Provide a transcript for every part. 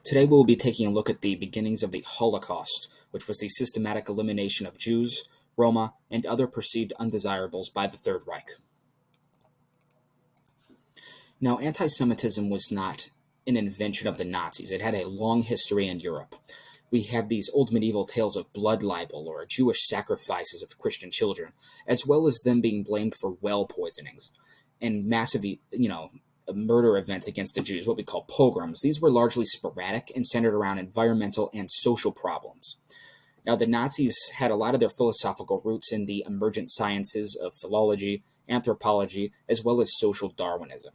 Today we will be taking a look at the beginnings of the Holocaust, which was the systematic elimination of Jews, Roma, and other perceived undesirables by the Third Reich. Now, anti-Semitism was not an invention of the Nazis. It had a long history in Europe. We have these old medieval tales of blood libel or Jewish sacrifices of Christian children, as well as them being blamed for well poisonings and massive, murder events against the Jews, what we call pogroms. These were largely sporadic and centered around environmental and social problems. Now, the Nazis had a lot of their philosophical roots in the emergent sciences of philology, anthropology, as well as social Darwinism.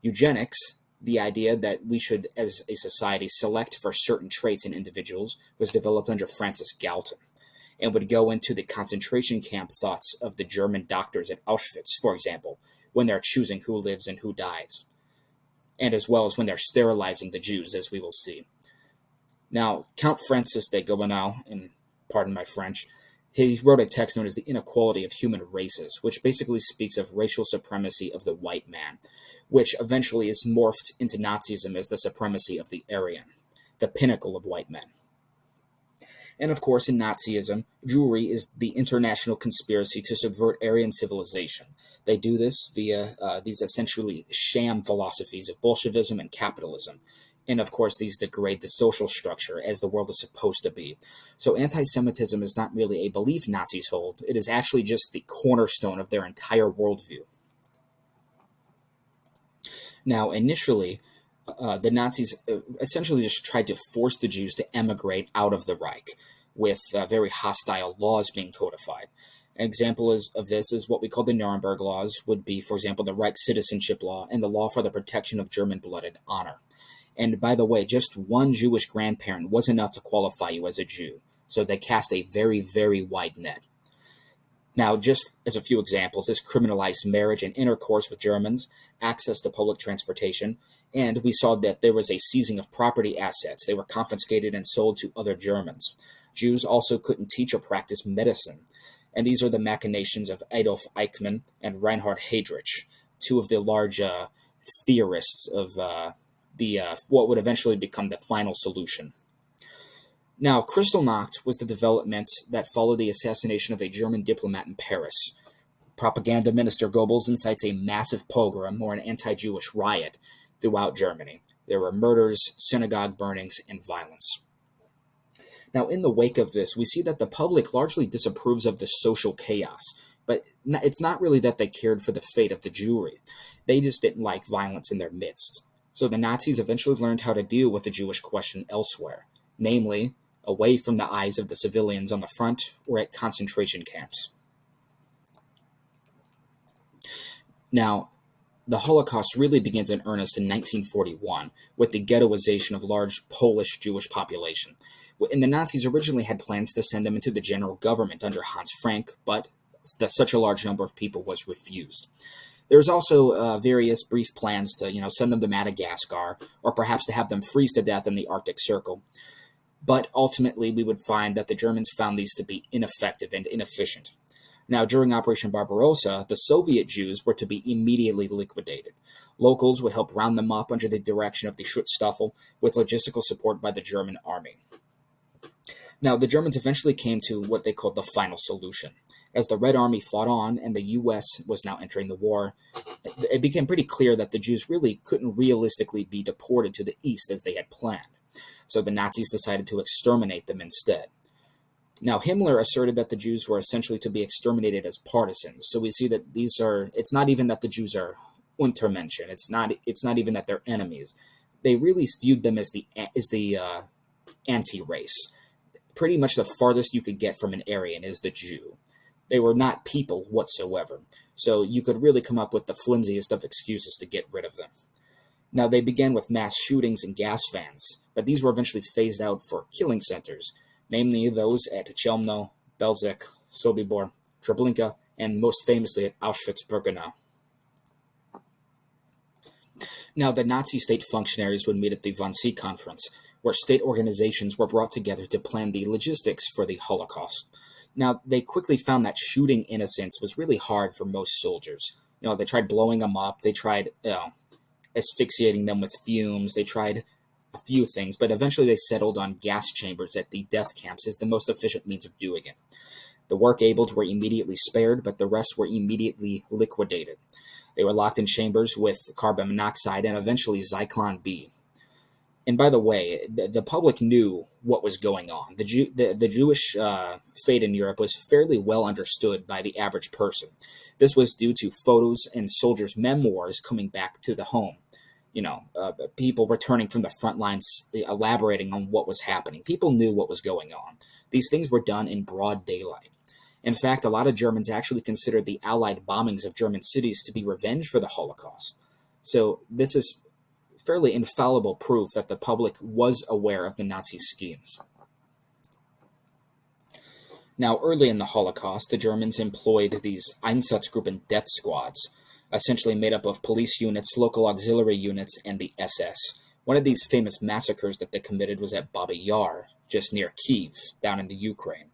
Eugenics, the idea that we should, as a society, select for certain traits in individuals, was developed under Francis Galton and would go into the concentration camp thoughts of the German doctors at Auschwitz, for example, when they're choosing who lives and who dies, and as well as when they're sterilizing the Jews, as we will see. Now, Count Francis de Gobineau, and pardon my French, he wrote a text known as The Inequality of Human Races, which basically speaks of racial supremacy of the white man, which eventually is morphed into Nazism as the supremacy of the Aryan, the pinnacle of white men. And of course, in Nazism, Jewry is the international conspiracy to subvert Aryan civilization. They do this via these essentially sham philosophies of Bolshevism and capitalism. And of course, these degrade the social structure as the world is supposed to be. So anti-Semitism is not really a belief Nazis hold. It is actually just the cornerstone of their entire worldview. Now, initially, the Nazis essentially just tried to force the Jews to emigrate out of the Reich, with very hostile laws being codified. An example of this is what we call the Nuremberg laws, would be, for example, the Reich citizenship law and the law for the protection of German-blooded honor. And by the way, just one Jewish grandparent was enough to qualify you as a Jew, so they cast a very, very wide net. Now, just as a few examples, this criminalized marriage and intercourse with Germans, access to public transportation, and we saw that there was a seizing of property assets. They were confiscated and sold to other Germans. Jews also couldn't teach or practice medicine. And these are the machinations of Adolf Eichmann and Reinhard Heydrich, two of the large theorists of what would eventually become the final solution. Now, Kristallnacht was the development that followed the assassination of a German diplomat in Paris. Propaganda Minister Goebbels incites a massive pogrom or an anti-Jewish riot throughout Germany. There were murders, synagogue burnings, and violence. Now, in the wake of this, we see that the public largely disapproves of the social chaos, but it's not really that they cared for the fate of the Jewry. They just didn't like violence in their midst. So the Nazis eventually learned how to deal with the Jewish question elsewhere, namely, away from the eyes of the civilians on the front or at concentration camps. Now, the Holocaust really begins in earnest in 1941 with the ghettoization of large Polish Jewish population. And the Nazis originally had plans to send them into the general government under Hans Frank, but such a large number of people was refused. There was also various brief plans to, send them to Madagascar, or perhaps to have them freeze to death in the Arctic Circle. But ultimately, we would find that the Germans found these to be ineffective and inefficient. Now, during Operation Barbarossa, the Soviet Jews were to be immediately liquidated. Locals would help round them up under the direction of the Schutzstaffel, with logistical support by the German army. Now, the Germans eventually came to what they called the final solution. As the Red Army fought on and the U.S. was now entering the war, it became pretty clear that the Jews really couldn't realistically be deported to the east as they had planned. So the Nazis decided to exterminate them instead. Now, Himmler asserted that the Jews were essentially to be exterminated as partisans. So we see that it's not even that the Jews are Untermenschen. It's not even that they're enemies. They really viewed them as the anti-race. Pretty much the farthest you could get from an Aryan is the Jew. They were not people whatsoever. So you could really come up with the flimsiest of excuses to get rid of them. Now, they began with mass shootings and gas vans, but these were eventually phased out for killing centers, namely those at Chelmno, Belzec, Sobibor, Treblinka, and most famously at Auschwitz-Birkenau. Now, the Nazi state functionaries would meet at the Wannsee Conference, where state organizations were brought together to plan the logistics for the Holocaust. Now, they quickly found that shooting innocents was really hard for most soldiers. They tried blowing them up, they tried asphyxiating them with fumes, they tried a few things, but eventually they settled on gas chambers at the death camps as the most efficient means of doing it. The work abled were immediately spared, but the rest were immediately liquidated. They were locked in chambers with carbon monoxide and eventually Zyklon B. And by the way, the public knew what was going on. The Jewish fate in Europe was fairly well understood by the average person. This was due to photos and soldiers' memoirs coming back to the home. People returning from the front lines, elaborating on what was happening. People knew what was going on. These things were done in broad daylight. In fact, a lot of Germans actually considered the Allied bombings of German cities to be revenge for the Holocaust. So this is fairly infallible proof that the public was aware of the Nazi schemes. Now, early in the Holocaust, the Germans employed these Einsatzgruppen death squads, essentially made up of police units, local auxiliary units, and the SS. One of these famous massacres that they committed was at Babi Yar, just near Kiev, down in the Ukraine.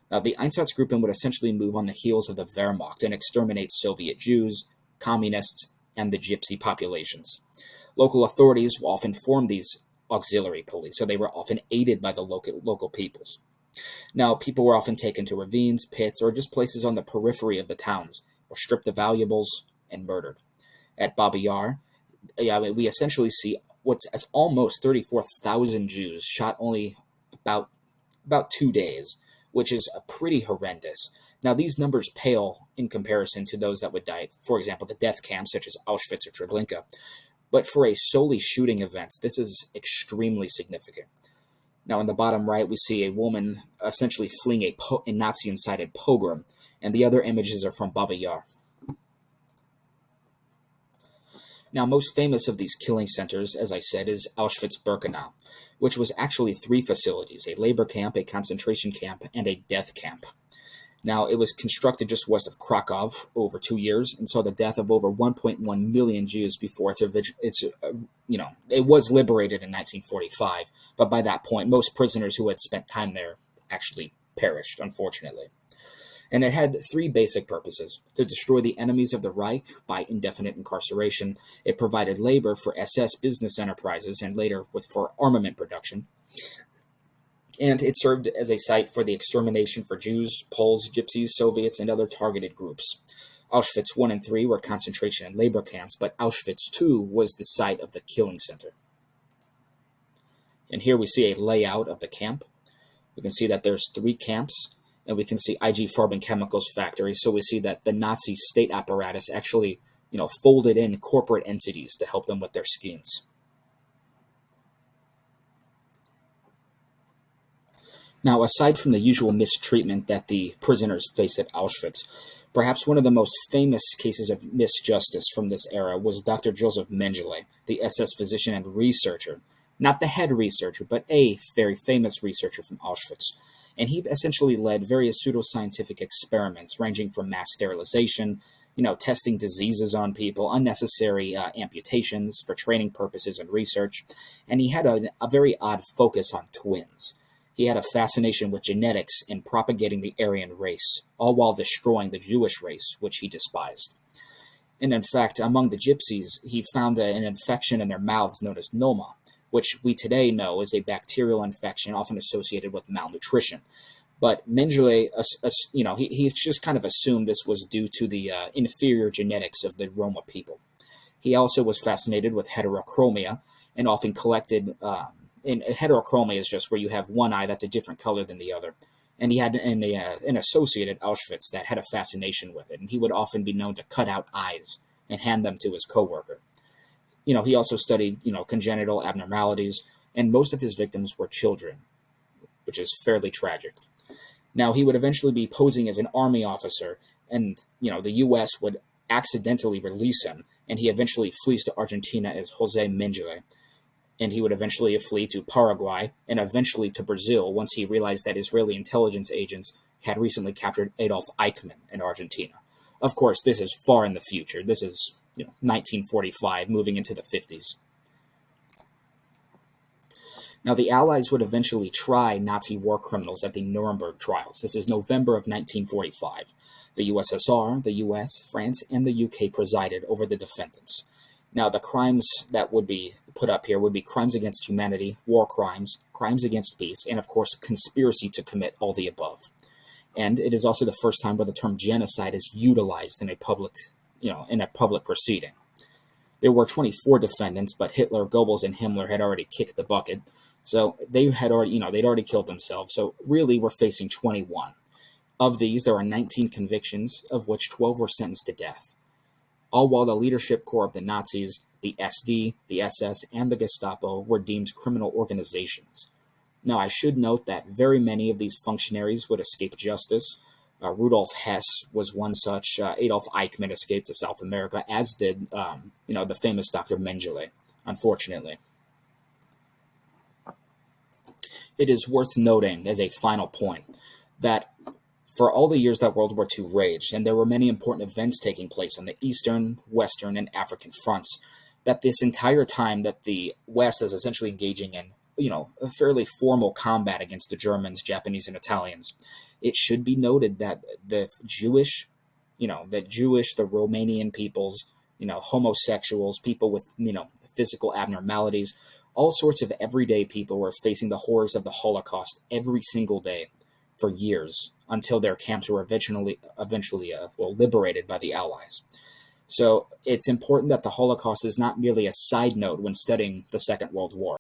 Now, the Einsatzgruppen would essentially move on the heels of the Wehrmacht and exterminate Soviet Jews, communists, and the gypsy populations. Local authorities often formed these auxiliary police, so they were often aided by the local peoples. Now, people were often taken to ravines, pits, or just places on the periphery of the towns, or stripped of valuables and murdered. At Babi Yar, we essentially see what's as almost 34,000 Jews shot only about 2 days, which is pretty horrendous. Now, these numbers pale in comparison to those that would die, for example, the death camps such as Auschwitz or Treblinka. But for a solely shooting event, this is extremely significant. Now, in the bottom right, we see a woman essentially fleeing a Nazi-incited pogrom, and the other images are from Babi Yar. Now, most famous of these killing centers, as I said, is Auschwitz-Birkenau, which was actually 3 facilities: a labor camp, a concentration camp, and a death camp. Now, it was constructed just west of Krakow over 2 years and saw the death of over 1.1 million Jews before it was liberated in 1945. But by that point, most prisoners who had spent time there actually perished, unfortunately. And it had 3 basic purposes: to destroy the enemies of the Reich by indefinite incarceration. It provided labor for SS business enterprises and later for armament production. And it served as a site for the extermination for Jews, Poles, Gypsies, Soviets, and other targeted groups. Auschwitz I and III were concentration and labor camps, but Auschwitz II was the site of the killing center. And here we see a layout of the camp. We can see that there's 3 camps, and we can see IG Farben Chemicals factory. So we see that the Nazi state apparatus actually, folded in corporate entities to help them with their schemes. Now, aside from the usual mistreatment that the prisoners faced at Auschwitz, perhaps one of the most famous cases of misjustice from this era was Dr. Joseph Mengele, the SS physician and researcher. Not the head researcher, but a very famous researcher from Auschwitz. And he essentially led various pseudoscientific experiments ranging from mass sterilization, testing diseases on people, unnecessary amputations for training purposes and research. And he had a very odd focus on twins. He had a fascination with genetics and propagating the Aryan race, all while destroying the Jewish race, which he despised. And in fact, among the gypsies, he found an infection in their mouths known as Noma, which we today know is a bacterial infection often associated with malnutrition. But Mengele, he just kind of assumed this was due to the inferior genetics of the Roma people. He also was fascinated with heterochromia and often collected... And heterochromia is just where you have one eye that's a different color than the other. And he had an associate at Auschwitz that had a fascination with it, and he would often be known to cut out eyes and hand them to his coworker. He also studied, congenital abnormalities, and most of his victims were children, which is fairly tragic. Now, he would eventually be posing as an army officer, and, the U.S. would accidentally release him, and he eventually flees to Argentina as Jose Mengele. And he would eventually flee to Paraguay and eventually to Brazil once he realized that Israeli intelligence agents had recently captured Adolf Eichmann in Argentina. Of course, this is far in the future. This is 1945, moving into the 50s. Now, the Allies would eventually try Nazi war criminals at the Nuremberg trials. This is November of 1945. The USSR, the US, France, and the UK presided over the defendants. Now, the crimes that would be put up here would be crimes against humanity, war crimes, crimes against peace, and of course, conspiracy to commit all the above. And it is also the first time where the term genocide is utilized in a public, in a public proceeding. There were 24 defendants, but Hitler, Goebbels, and Himmler had already kicked the bucket. So they had already, they'd already killed themselves. So really, we're facing 21. Of these, there are 19 convictions, of which 12 were sentenced to death. All while the leadership core of the Nazis, the SD, the SS, and the Gestapo were deemed criminal organizations. Now, I should note that very many of these functionaries would escape justice. Rudolf Hess was one such. Adolf Eichmann escaped to South America, as did, the famous Dr. Mengele, unfortunately. It is worth noting, as a final point, that for all the years that World War II raged, and there were many important events taking place on the Eastern, Western, and African fronts, that this entire time that the West is essentially engaging in, a fairly formal combat against the Germans, Japanese, and Italians, it should be noted that the Jewish, the Romanian peoples, homosexuals, people with, physical abnormalities, all sorts of everyday people were facing the horrors of the Holocaust every single day for years until their camps were eventually liberated by the Allies. So it's important that the Holocaust is not merely a side note when studying the Second World War.